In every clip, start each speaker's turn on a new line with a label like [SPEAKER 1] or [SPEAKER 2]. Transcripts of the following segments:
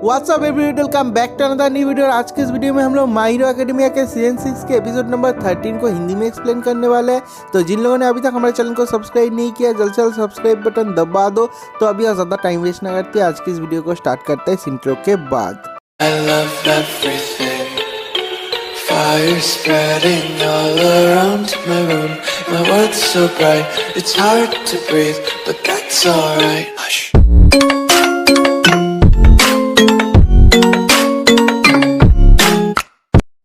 [SPEAKER 1] WhatsApp everyone, welcome back to another new video. आज के इस वीडियो में हम लोग माय हीरो एकेडमिया के सीजन 6 के एपिसोड नंबर 13 को हिंदी में एक्सप्लेन करने वाले हैं। तो जिन लोगों ने अभी तक हमारे चैनल को सब्सक्राइब नहीं किया, जल्द से जल्द सब्सक्राइब बटन दबा दो। तो अभी और ज़्यादा टाइम वेस्ट ना करते आज की इस वीडियो को स्टार्ट करते हैं इस इंट्रो के बाद।
[SPEAKER 2] Fire spreading all around my room. My world's so bright, it's hard to breathe, but that's alright. Hush.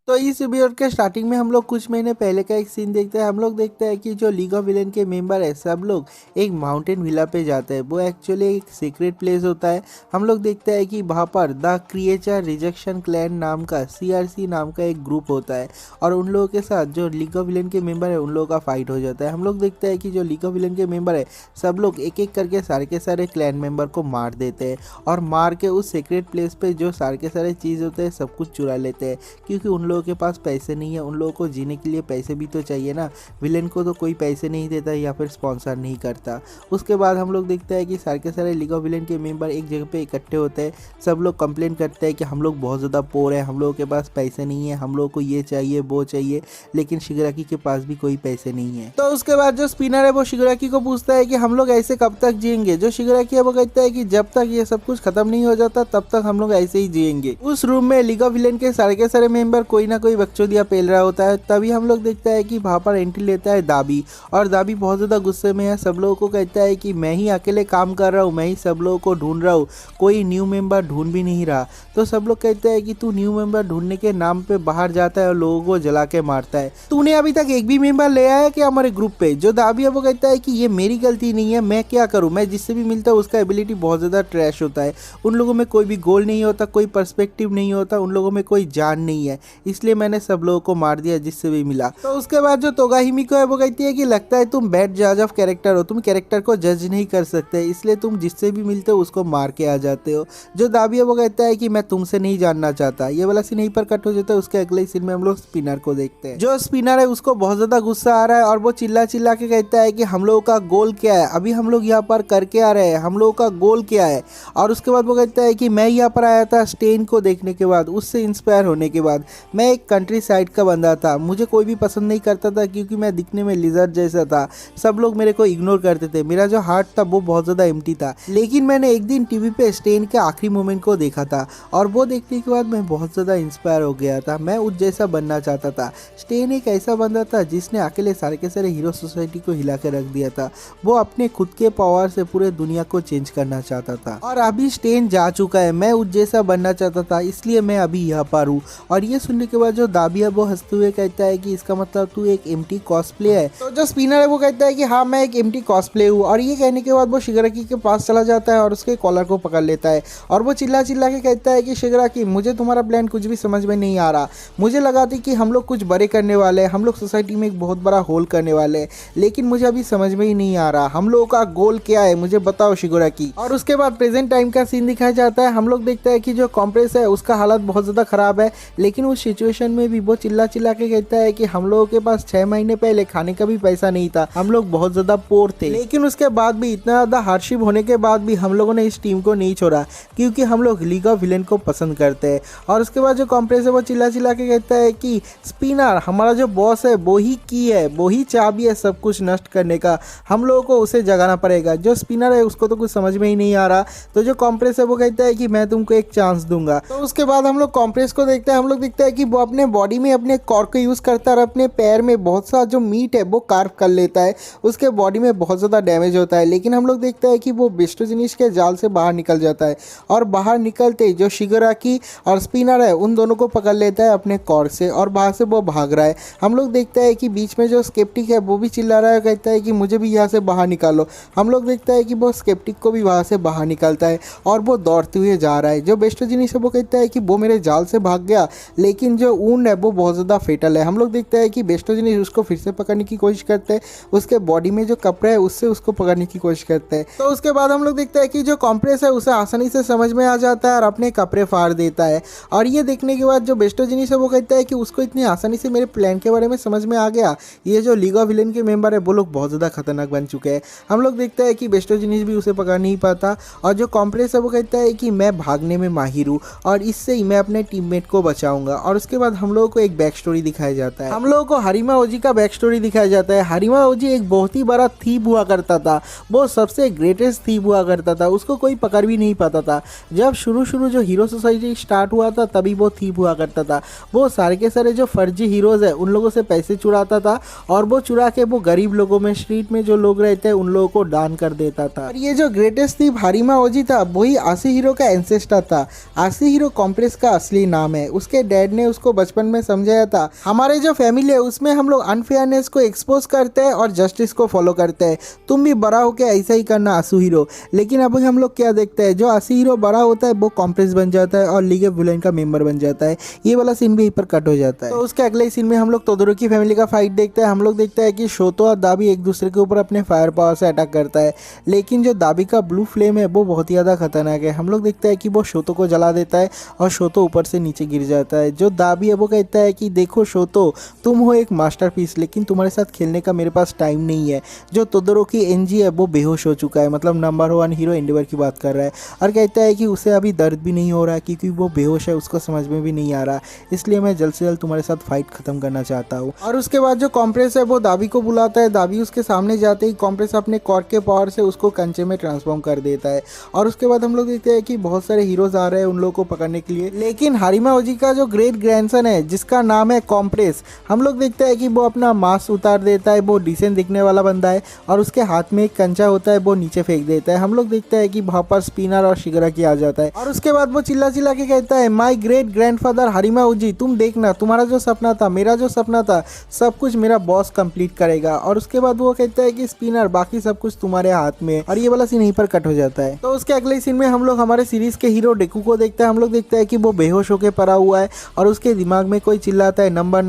[SPEAKER 1] तो इस वीडियो के स्टार्टिंग में हम लोग कुछ महीने पहले का एक सीन देखते हैं। हम लोग देखते हैं कि जो लीग ऑफ विलेन के मेंबर है सब लोग एक माउंटेन विला पे जाते हैं। वो एक्चुअली एक सीक्रेट प्लेस होता है। हम लोग देखते हैं कि वहाँ पर द क्रिएचर रिजेक्शन क्लैन नाम का CRC नाम का एक ग्रुप होता है और उन लोगों के साथ जो लीग ऑफ विलेन के मेंबर है उन लोगों का फाइट हो जाता है। हम लोग देखते हैं कि जो लीग ऑफ विलेन के मेंबर है सब लोग एक एक करके सारे के सारे क्लैन मेंबर को मार देते हैं और मार के उस सीक्रेट प्लेस पे जो सारे के सारे चीज़ होते हैं सब कुछ चुरा लेते हैं, क्योंकि उन लोगों के पास पैसे नहीं है। उन लोगों को जीने के लिए पैसे भी तो चाहिए ना। विलेन को तो कोई पैसे नहीं देता या फिर स्पॉन्सर नहीं करता। उसके बाद हम लोग देखते हैं कि सारे के सारे लीग ऑफ विलेन के मेंबर एक जगह पे इकट्ठे होते हैं। सब लोग कंप्लेन करते हैं कि हम लोग बहुत ज़्यादा पोर है, हम लोगों के पास पैसे नहीं है, हम लोगों को ये चाहिए वो चाहिए, लेकिन शिगराकी के पास भी कोई पैसे नहीं है। तो उसके बाद जो स्पिनर है वो शिगराकी को पूछता है कि हम लोग ऐसे कब तक जिएंगे। जो शिगराकी है वो कहता है कि जब तक ये सब कुछ खत्म नहीं हो जाता तब तक हम लोग ऐसे ही जिएंगे। उस रूम में लीग ऑफ विलेन के सारे मेंबर कोई ना कोई बकचोदिया पेल रहा होता है। तभी हम लोग देखते हैं कि वहाँ पर एंट्री लेता है दाबी, और दाबी बहुत ज़्यादा गुस्से में है। सब लोगों को कहता है कि मैं ही अकेले काम कर रहा हूँ, मैं ही सब लोगों को ढूंढ रहा हूँ, कोई न्यू मेंबर ढूंढ भी नहीं रहा। तो सब लोग कहते हैं कि तू न्यू मेंबर ढूंढने के नाम पे बाहर जाता है और लोगों को जला के मारता है। तूने अभी तक एक भी मेंबर ले आया क्या हमारे ग्रुप पे। जो दाबी है वो कहता है कि ये मेरी गलती नहीं है, मैं क्या करूँ, मैं जिससे भी मिलता हूँ उसका एबिलिटी बहुत ज़्यादा ट्रैश होता है। उन लोगों में कोई भी गोल नहीं होता, कोई पर्सपेक्टिव नहीं होता, उन लोगों में कोई जान नहीं है, इसलिए मैंने सब लोगों को मार दिया जिससे भी मिला। तो उसके बाद जो तोगा हिमिको है वो कहती है कि लगता है तुम बैड जज ऑफ कैरेक्टर हो, तुम कैरेक्टर को जज नहीं कर सकते, इसलिए तुम जिससे भी मिलते हो उसको मार के आ जाते हो। जो दाबी है वो कहता है कि मैं तुमसे नहीं जानना चाहता। ये वाला सीन यहीं पर कट हो जाता है। उसके अगले सीन में हम लोग स्पिनर को देखते हैं। जो स्पिनर है उसको बहुत ज्यादा गुस्सा आ रहा है और वो चिल्ला चिल्ला के कहता है कि हम लोगों का गोल क्या है, अभी हम लोग यहाँ पर करके आ रहे हैं, हम लोगों का गोल क्या है। और उसके बाद वो कहता है कि मैं यहाँ पर आया था स्टेन को देखने के बाद, उससे इंस्पायर होने के बाद। मैं एक कंट्री साइड का बंदा था, मुझे कोई भी पसंद नहीं करता था क्योंकि मैं दिखने में लिजर्ड जैसा था। सब लोग मेरे को इग्नोर करते थे, मेरा जो हार्ट था वो बहुत ज़्यादा एम्प्टी था। लेकिन मैंने एक दिन टीवी पे स्टेन के आखिरी मोमेंट को देखा था और वो देखने के बाद मैं बहुत ज़्यादा इंस्पायर हो गया था। मैं उस जैसा बनना चाहता था। स्टेन एक ऐसा बंदा था जिसने अकेले सारे के सारे हीरो सोसाइटी को हिला के रख दिया था। वो अपने खुद के पावर से पूरे दुनिया को चेंज करना चाहता था और अभी स्टेन जा चुका है। मैं उस जैसा बनना चाहता था, इसलिए मैं अभी यहाँ पर हूँ। और ये सुनने के बाद जो दाबी है वो हंसते हुए कहता है कि इसका मतलब तू एक एम्प्टी कॉस्प्ले है। तो जो स्पिनर है वो कहता है कि हाँ मैं एक एम्प्टी कॉस्प्ले हूँ। और ये कहने के बाद वो शिगराकी के पास चला जाता है और उसके कॉलर को पकड़ लेता है और वो चिल्ला चिल्ला के कहता है कि शिगराकी मुझे तुम्हारा प्लान कुछ भी समझ में नहीं आ रहा। मुझे लगा था कि हम लोग कुछ बड़े करने वाले हैं, हम लोग सोसाइटी में एक बहुत बड़ा होल करने वाले हैं, लेकिन मुझे अभी समझ में ही नहीं आ रहा हम लोगों का गोल क्या है, मुझे बताओ शिगराकी। और उसके बाद प्रेजेंट टाइम का सीन दिखाया जाता है। हम लोग देखते हैं कि जो कॉम्प्रेस है उसका हालत बहुत ज़्यादा खराब है, लेकिन उस सिचुएशन में भी वो चिल्ला चिल्ला के कहता है कि हम लोगों के पास 6 महीने पहले खाने का भी पैसा नहीं था, हम लोग बहुत ज़्यादा पोर थे। लेकिन उसके बाद भी, इतना ज़्यादा हार्डशिप होने के बाद भी हम लोगों ने इस टीम को नहीं छोड़ा क्योंकि हम लोग लीग ऑफ विलेन को पसंद करते हैं। और उसके बाद जो कॉम्प्रेस है वो चिल्ला चिल्ला के कहता है कि स्पिनर हमारा जो बॉस है वो ही की है, वो ही चाबी है सब कुछ नष्ट करने का, हम लोगों को उसे जगाना पड़ेगा। जो स्पिनर है उसको तो कुछ समझ में ही नहीं आ रहा। तो जो कॉम्प्रेस है वो कहता है कि मैं तुमको एक चांस दूंगा। तो उसके बाद हम लोग कॉम्प्रेस को देखते हैं। हम लोग देखते हैं कि वो अपने बॉडी में अपने कॉर्क को यूज़ करता है और अपने पैर में बहुत सा जो मीट है वो कार्व कर लेता है। उसके बॉडी में बहुत ज़्यादा डैमेज होता है, लेकिन हम लोग देखते हैं कि वो बेस्टोजिनिस के जाल से बाहर निकल जाता है और बाहर निकलते जो शिगराकी और स्पिनर है उन दोनों को पकड़ लेता है अपने कॉर्क से और बाहर से वो भाग रहा है। हम लोग देखते हैं कि बीच में जो स्केप्टिक है वो भी चिल्ला रहा है, कहता है कि मुझे भी यहाँ से बाहर निकालो। हम लोग देखते हैं कि वो स्केप्टिक को भी वहाँ से बाहर निकलता है और वो दौड़ते हुए जा रहा है। जो बेस्टोजिनिस है वो कहता है कि वो मेरे जाल से भाग गया, लेकिन जो वुंड है वो बहुत ज़्यादा फेटल है। हम लोग देखते हैं कि बेस्टो जिनिस उसको फिर से पकड़ने की कोशिश करते हैं, उसके बॉडी में जो कपड़ा है उससे उसको पकड़ने की कोशिश करते हैं। तो उसके बाद हम लोग देखते हैं कि जो कॉम्प्रेस है उसे आसानी से समझ में आ जाता है और अपने कपड़े फाड़ देता है। और ये देखने के बाद जो बेस्टो जिनिस है वो कहता है कि उसको इतनी आसानी से मेरे प्लान के बारे में समझ में आ गया, ये जो लीग ऑफ विलेन के मेंबर है वो लोग बहुत ज़्यादा खतरनाक बन चुके हैं। हम लोग देखते हैं कि बेस्टो जिनिस भी उसे पकड़ नहीं पाता और जो कॉम्प्रेस है वो कहता है कि मैं भागने में माहिर हूँ और इससे ही मैं अपने टीममेट को बचाऊंगा। और उसके बाद हम लोगों को एक बैक स्टोरी दिखाया जाता है। हम लोगों को हरिमा ओजी का बैक स्टोरी दिखाया जाता है। हरिमा ओजी एक बहुत ही बड़ा थीप हुआ करता था, वो सबसे ग्रेटेस्ट थीप हुआ करता था, उसको कोई पकड़ भी नहीं पाता था। जब शुरू जो हीरो सोसाइटी स्टार्ट हुआ था तभी वो थीप हुआ करता था। वो सारे के सारे जो फर्जी हीरोज है उन लोगों से पैसे चुराता था और वो चुरा के वो गरीब लोगों में, स्ट्रीट में जो लोग रहते हैं उन लोगों को दान कर देता था। और ये जो ग्रेटेस्ट थीप हरिमा ओजी था वही आशी हीरो का एंसेस्टर था। आशी हीरो कॉम्प्रेस का असली नाम है। उसके डैड ने उसको बचपन में समझाया था, हमारे जो फैमिली है उसमें हम लोग अनफेयरनेस को एक्सपोज करते हैं और जस्टिस को फॉलो करते हैं, तुम भी बड़ा होकर ऐसा ही करना आशु हीरो। लेकिन अब हम लोग क्या देखते हैं, जो आशी हीरो बड़ा होता है वो कॉम्प्रेस बन जाता है और लीग ऑफ विलेन का मेंबर बन जाता है। ये वाला सीन भी यहीं पर कट हो जाता है। तो उसके अगले सीन में हम लोग तोदोरोकी फैमिली का फाइट देखते हैं। हम लोग देखते हैं कि शोतो और दाबी एक दूसरे के ऊपर अपने फायर पावर से अटैक करता है, लेकिन जो दाबी का ब्लू फ्लेम है वो बहुत ही ज़्यादा खतरनाक है। हम लोग देखते हैं कि वो शोतो को जला देता है और शोतो ऊपर से नीचे गिर जाता है। जो दाबी है वो कहता है कि देखो शोतो, तुम हो एक मास्टरपीस, लेकिन तुम्हारे साथ खेलने का मेरे पास टाइम नहीं है। जो तोदोरोकी एनजी है वो बेहोश हो चुका है, मतलब नंबर 1 हीरो एंडेवर की बात कर रहा है, और कहता है कि उसे अभी दर्द भी नहीं हो रहा क्योंकि वो बेहोश है, उसको समझ में भी नहीं आ रहा, इसलिए मैं जल्द से जल्द तुम्हारे साथ फाइट खत्म करना चाहता हूँ। और उसके बाद जो कॉम्प्रेस है वो दाबी को बुलाता है। दाबी उसके सामने जाते ही कॉम्प्रेस अपने कॉर्क के पावर से उसको कंचे में ट्रांसफॉर्म कर देता है। और उसके बाद हम लोग देखते हैं कि बहुत सारे हीरोज आ रहे हैं उन लोगों को पकड़ने के लिए, लेकिन हरिमा ओजी का जो ग्रेट ग्रैंडसन है जिसका नाम है कॉम्प्रेस, हम लोग देखते हैं कि वो अपना मास्क उतार देता है। वो डिसेंट दिखने वाला बंदा है और उसके हाथ में एक कंचा होता है, वो नीचे फेंक देता है। हम लोग देखते हैं कि वहाँ पर स्पिनर और शिगराकी आ जाता है और उसके बाद वो चिल्ला चिल्ला के कहता है, माय ग्रेट ग्रैंडफादर हरिमा ओजी, तुम देखना, तुम्हारा जो सपना था, मेरा जो सपना था, सब कुछ मेरा बॉस कंप्लीट करेगा। और उसके बाद वो कहता है कि स्पिनर, बाकी सब कुछ तुम्हारे हाथ में। और ये वाला सीन यहीं पर कट हो जाता है। तो उसके अगले सीन में हम लोग हमारे सीरीज के हीरो डेकू को देखते हैं। हम लोग देखते हैं कि वो बेहोश होकर पड़ा हुआ है और उसके दिमाग में कोई चिल्लाता है, नंबर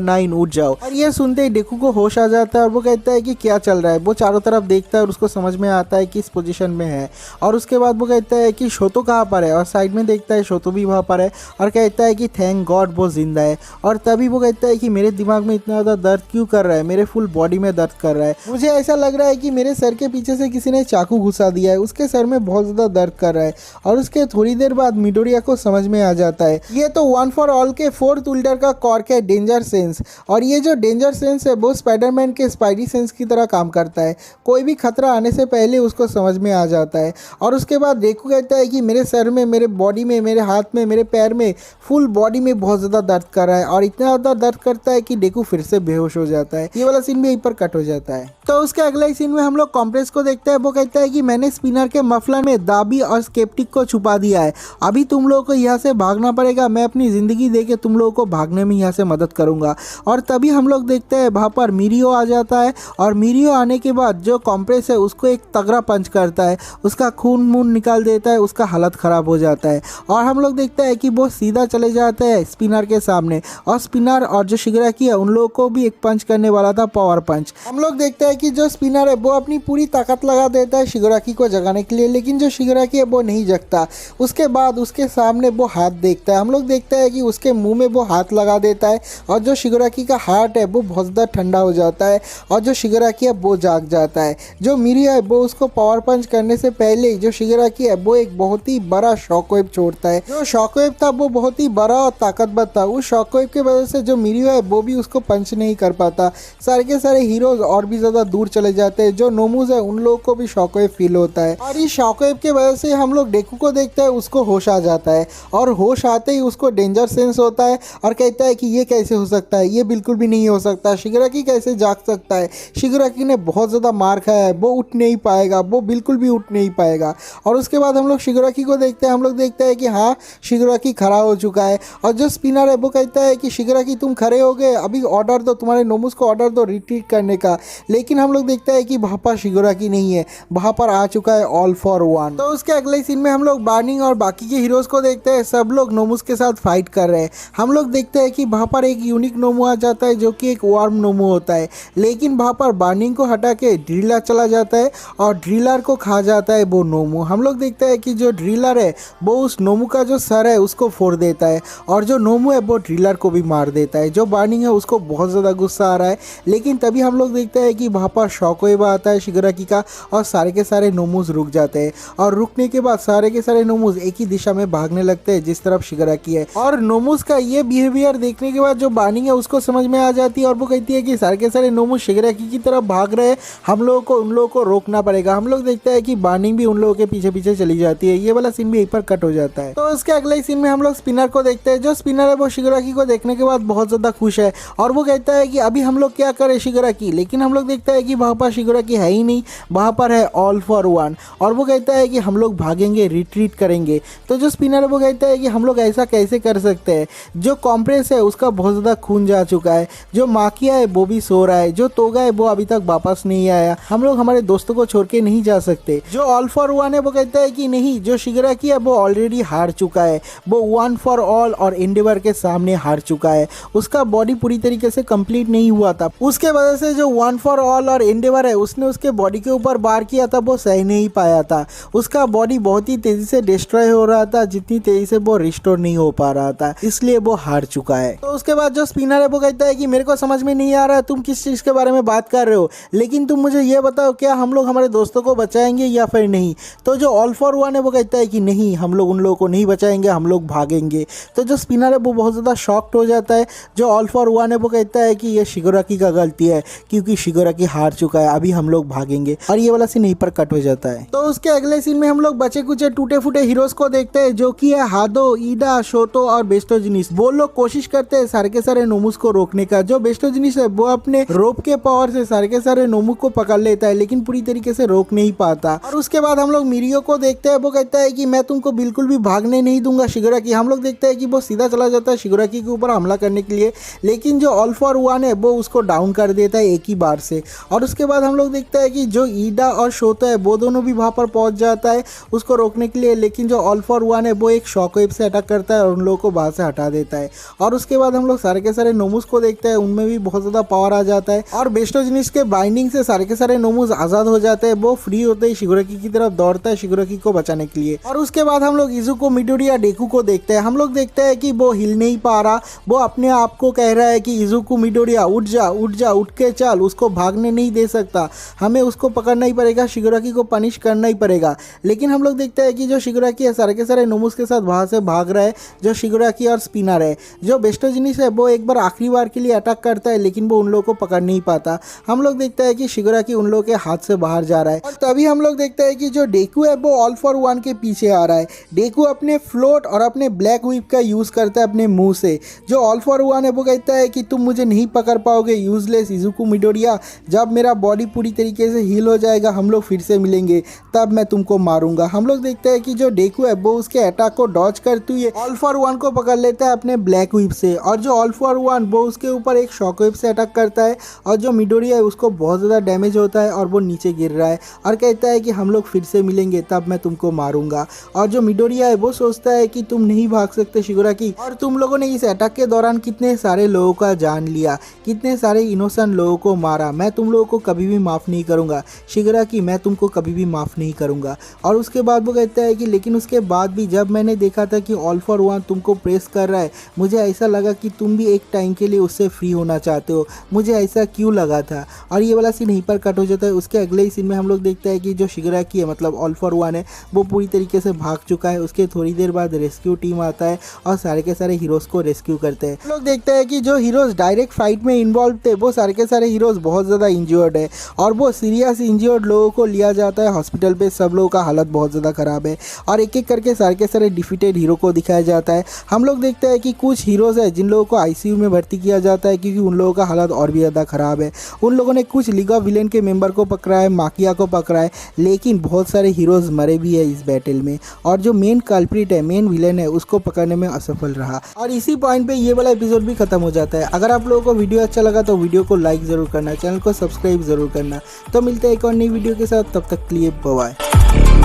[SPEAKER 1] 9 उठ जाओ। और ये सुनते ही डेकू को होश आ जाता है और वो कहता है कि क्या चल रहा है। वो चारों तरफ देखता है और उसको समझ में आता है कि इस पोजीशन में है। और उसके बाद वो कहता है कि शोतो कहाँ पर है, और साइड में देखता है शोतो भी वहाँ पर है और कहता है कि थैंक गॉड वो जिंदा है। और तभी वो कहता है कि मेरे दिमाग में इतना ज़्यादा दर्द क्यों कर रहा है, मेरे फुल बॉडी में दर्द कर रहा है, मुझे ऐसा लग रहा है कि मेरे सर के पीछे से किसी ने चाकू घुसा दिया है, उसके सर में बहुत ज़्यादा दर्द कर रहा है। और उसके थोड़ी देर बाद मिडोरिया को समझ में आ जाता है ये तो वन फॉर ऑल के 4th विल्डर का कॉर्क है, डेंजर सेंस। और ये जो डेंजर सेंस है वो स्पाइडरमैन के स्पाइडी सेंस की तरह काम करता है, कोई भी खतरा आने से पहले उसको समझ में आ जाता है। और उसके बाद डेकू कहता है कि मेरे सर में, मेरे बॉडी में, मेरे हाथ में, मेरे पैर में, फुल बॉडी में बहुत ज़्यादा दर्द कर रहा है। और इतना ज़्यादा दर्द करता है कि डेकू फिर से बेहोश हो जाता है। ये वाला सीन भी यहीं पर कट हो जाता है। तो उसके अगले सीन में हम लोग कॉम्प्रेस को देखते हैं। वो कहता है कि मैंने स्पिनर के मफलर में दाबी और स्केप्टिक को छुपा दिया है, अभी तुम लोगों को यहाँ से भागना पड़ेगा, मैं अपनी ज़िंदगी दे के तुम लोगों को भागने में यहाँ से मदद करूँगा। और तभी हम लोग देखते हैं वहाँ पर मिरियो आ जाता है और मिरियो आने के बाद जो कॉम्प्रेस है उसको एक तगड़ा पंच करता है, उसका खून मून निकाल देता है, उसका हालत ख़राब हो जाता है। और हम लोग देखते हैं कि वो सीधा चले जाते हैं स्पिनर के सामने और स्पिनर और जो शिगराकी है उन लोगों को भी एक पंच करने वाला था, पावर पंच। हम लोग देखते हैं कि जो स्पिनर है वो अपनी पूरी ताकत लगा देता है शिगराकी को जगाने के लिए, लेकिन जो शिगराकी है वो नहीं जगता। उसके बाद उसके सामने वो हाथ देखता है। हम लोग देखते हैं कि उसके मुंह में वो हाथ लगा देता है और जो शिगराकी का हार्ट है वो बहुत ज़्यादा ठंडा हो जाता है और जो शिगराकी है वो जाग जाता है। जो मिरियो है वो उसको पावर पंच करने से पहले ही जो शिगराकी है वो एक बहुत ही बड़ा शॉकवेव छोड़ता है। जो शॉकवेव था वो बहुत ही बड़ा और ताकतवर था। उस शॉकवेव की वजह से जो मिरियो है वो भी उसको पंच नहीं कर पाता। सारे के सारे हीरोज और भी ज़्यादा दूर चले जाते हैं। जो नोमूज है उन लोगों को भी शॉकवेव फील होता है और इस शॉकवेव की वजह से हम लोग डेकू को देखते हैं, उसको होश आ जाता है और होश आते ही उसको डेंजर सेंस होता है और कहता है कि ये कैसे हो सकता है, ये बिल्कुल भी नहीं हो सकता, शिगराकी कैसे जाग सकता है, शिगराकी ने बहुत ज़्यादा मार खाया है, वो उठ नहीं पाएगा, वो बिल्कुल भी उठ नहीं पाएगा। और उसके बाद हम लोग शिगराकी को देखते हैं। हम लोग देखते हैं कि हाँ शिगराकी खड़ा हो चुका है और जो स्पिनर है वो कहता है कि शिगराकी तुम खड़े हो गए, अभी ऑर्डर दो, तुम्हारे नोमूस को ऑर्डर दो रिट्रीट करने का। लेकिन हम लोग देखते हैं कि वहाँ पर शिगराकी नहीं है, वहाँ पर आ चुका है ऑल फॉर वन। तो उसके अगले सीन में हम लोग बार्निंग और बाकी के हीरोज़ को देखते हैं, सब लोग नोमूस के साथ फाइट कर रहे हैं। हम लोग देखते हैं कि वहाँ पर एक यूनिक नोमू आ जाता है जो कि एक वार्म नोमू होता है, लेकिन वहाँ पर बार्निंग को हटा के ड्रिलर चला जाता है और ड्रिलर को खा जाता है वो नोमू। हम लोग देखते हैं कि जो ड्रिलर है वो उस नोमू का जो सर है उसको फोड़ देता है और जो नोमू है वो ड्रिलर को भी मार देता है। जो बार्निंग है उसको बहुत ज़्यादा गुस्सा आ रहा है, लेकिन तभी हम लोग देखते हैं कि वहाँ पर शॉकवेव आता है शिगाराकी का और सारे के सारे नोमूज रुक जाते हैं और रुकने के बाद सारे के सारे नोमूज एक ही दिशा में भागने लगते हैं जिस तरफ शिगाराकी है। और नोमूज का ये बिहेवियर देखने के बाद जो बार्निंग है उसको समझ में आ जाती है और वो कहती है कि सारे के सारे नोमूज शिगाराकी की तरफ भाग रहे हैं, हम लोगों को उन लोगों को रोकना पड़ेगा। हम लोग देखते हैं कि बार्निंग भी उन लोगों के पीछे पीछे चली जाती है। ये वाला सीन भी यहीं पर कट हो जाता है। तो उसके अगले सीन में हम लोग स्पिनर को देखते हैं। जो स्पिनर है वो शिगाराकी को देखने के बाद बहुत ज़्यादा खुश है और वो कहता है कि अभी हम लोग क्या करें शिगाराकी, लेकिन हम लोग देखते हैं कि वहाँ पर शिगाराकी है ही नहीं, वहाँ पर है ऑल फॉर वन और वो कहता है कि हम लोग भागेंगे, रिट्रीट करेंगे। तो जो स्पिनर है वो कहता है कि हम लोग ऐसा कैसे कर सकते हैं, जो कॉम्प्रेस है उसका बहुत ज़्यादा खून जा चुका है, जो माकिया है वो भी सो रहा है, जो तोगा है वो अभी तक वापस नहीं आया, हम लोग हमारे दोस्तों को छोड़ के नहीं जा सकते। जो ऑल फॉर वन है वो कहता है कि नहीं, जो शिगाराकी है वो ऑलरेडी हार चुका है, वो वन फॉर ऑल और एंडेवर के सामने हार चुका है, उसका बॉडी पूरी तरीके से कंप्लीट नहीं हुआ था, उसके वजह से जो वन फॉर ऑल और एंडेवर है उसने उसके बॉडी के ऊपर वार किया था वो सह नहीं पाया था, उसका बॉडी बहुत ही तेजी से डिस्ट्रॉय हो रहा था, जितनी तेजी से वो रिस्टोर नहीं हो पा रहा था, इसलिए वो हार चुका है। तो उसके बाद जो स्पिनर है वो कहता है कि मेरे को समझ में नहीं आ रहा तुम किस चीज़ के बारे में बात कर रहे हो, लेकिन तुम मुझे ये बताओ क्या हम लोग हमारे दोस्तों को बचाएंगे या फिर नहीं। तो जो ऑल फॉर वन है वो कहता है कि नहीं, हम लोग उन लोगों को नहीं बचाएंगे, हम लोग भागेंगे। तो जो स्पिनर है वो बहुत ज़्यादा शॉक्ड हो जाता है। जो ऑल फॉर वन है वो कहता है कि ये शिगाराकी का गलती है क्योंकि शिगाराकी हार चुका है, अभी हम लोग भागेंगे। और ये वाला सीन यहीं पर कट हो जाता है। तो उसके अगले सीन में हम लोग बचे कुछ टूटे फूटे हीरोज को देखते हैं जो कि है हादो, ईडा, शोतो और बेस्टोजिनिस। वो लोग कोशिश करते हैं सारे के सारे नोमूस को रोकने का। जो बेस्टोजिनिस है वो अपने रोप के पावर से सारे के सारे नोमू को पकड़ लेता है, लेकिन पूरी तरीके से रोक नहीं पाता। और उसके बाद हम लोग मिरियो को देखते हैं, वो कहता है कि मैं तुमको बिल्कुल भी भागने नहीं दूंगा शिगाराकी। हम लोग देखते हैं कि वो सीधा चला जाता है शिगाराकी के ऊपर हमला करने के लिए, लेकिन जो ऑल फॉर वन है वो उसको डाउन कर देता है एक ही बार से। और उसके बाद हम लोग देखते हैं कि जो ईडा और शोतो है वो दोनों भी वहाँ पर पहुँच जाता है उसको रोकने के लिए, लेकिन जो ऑल फॉर वन है वो एक शॉकवेव से अटैक करता है और उन लोगों को वहाँ से हटा देता है। और उसके बाद हम लोग सारे के सारे नोमूस को देखते हैं, उनमें भी बहुत ज़्यादा पावर आ जाता है और बेस्टोजिनिस के बाइंडिंग से सारे के सारे नोमूस आज़ाद हो जाते हैं। वो फ्री होते ही शिगाराकी की तरफ दौड़ता है शिगाराकी को बचाने के लिए। और उसके बाद हम लोग इजुको, मिडोरी, डेकू को देखते हैं। हम लोग देखते हैं कि वो हिल नहीं पा रहा, वो अपने आप को कह रहा है कि इजुको मिडोरिया उठ जा, उठ जा, उठ के चल, उसको भागने नहीं दे सकता, हमें उसको पकड़ना ही पड़ेगा, शिगाराकी को पनिश करना ही पड़ेगा। लेकिन हम लोग देखते हैं कि जो शिगाराकी है सारे के सारे नोमूस के साथ वहाँ से भाग रहा है। जो शिगाराकी और स्पिनर है, जो बेस्टोजिनिस है वो एक बार आखिरी बार के लिए अटैक करता है, लेकिन वो उन लोगों को पकड़ नहीं पाता। हम लोग देखते हैं कि शिगाराकी उन लोगों के हाथ से बाहर जा रहा है और तभी हम लोग देखते हैं कि जो डेकू है वो ऑल फॉर वन के पीछे आ रहा है। डेकू अपने फ्लोट और अपने ब्लैक व्हिप का यूज़ करता है अपने मुंह से। जो ऑल फॉर वन है वो कहता है कि तुम मुझे नहीं पकड़ पाओगे यूजलेस इजुको मिडोरिया, जब मेरा बॉडी पूरी तरीके से हील हो जाएगा हम लोग फिर से मिलेंगे, तब मैं तुमको मारूंगा। हम लोग देखते हैं कि जो डेकू है वो उसके अटैक को डॉज करते हुए ऑल फॉर वन को पकड़ लेता है अपने ब्लैक व्हिप से, और जो ऑल फॉर वन वो उसके ऊपर एक शॉकवेव से अटैक करता है और जो मिडोरिया है उसको बहुत ज़्यादा डैमेज होता है और वो नीचे गिर रहा है और कहता है कि हम लोग फिर से मिलेंगे, तब मैं तुमको मारूंगा। और जो मिडोरिया है वो सोचता है कि तुम नहीं भाग सकते शिगाराकी, और तुम लोगों ने इस अटैक के दौरान कितने सारे लोगों का जान लिया, कितने सारे इनोसेंट लोगों को मारा, मैं तुम लोगों को कभी भी माफ़ नहीं करूँगा शिगाराकी, मैं तुमको कभी भी माफ़ नहीं करूँगा। और उसके बाद वो कहता है कि लेकिन उसके बाद भी जब मैंने देखा था कि ऑल फॉर वन तुमको प्रेस कर रहा है, मुझे ऐसा लगा कि तुम भी एक टाइम के लिए उससे फ्री होना चाहते हो, मुझे ऐसा क्यों लगा था। और ये वाला सीन यहीं पर कट हो जाता है। उसके अगले ही सीन में हम लोग देखते हैं कि जो शिगाराकी है मतलब ऑल फॉर वन है वो पूरी तरीके से भाग चुका है। उसके थोड़ी देर बाद रेस्क्यू टीम आता है और सारे के सारे हीरोज़ को रेस्क्यू करते हैं। हम लोग देखते हैं कि जो हीरोज़ डायरेक्ट फाइट में इन्वॉल्व थे वो सारे के सारे हीरोज़ बहुत ज़्यादा इंजर्ड है और वो सीरियस इंजर्ड लोगों को लिया जाता है हॉस्पिटल पे। सब लोगों का हालत बहुत ज़्यादा ख़राब है और एक एक करके सारे के सारे डिफीटेड हीरो को दिखाया जाता है। हम लोग देखते हैं कि कुछ हीरोज़ है जिन लोगों को आईसीयू में भर्ती किया जाता है क्योंकि उन लोगों का हालत और भी ज़्यादा ख़राब है। उन लोगों ने कुछ लीग ऑफ विलेन के मेंबर को पकड़ा है, माकिया को पकड़ा है, लेकिन बहुत सारे हीरोज़ मरे भी है इस बैटल में और जो मेन कल्प्रिट है, मेन विलेन है, उसको पकड़ने में असफल रहा। और इसी पॉइंट पे ये वाला एपिसोड भी खत्म हो जाता है। अगर आप लोगों को वीडियो अच्छा लगा तो वीडियो को लाइक ज़रूर करना, चैनल को सब्सक्राइब ज़रूर करना। तो मिलते हैं एक और नई वीडियो के साथ, तब तक के लिए बाय बाय।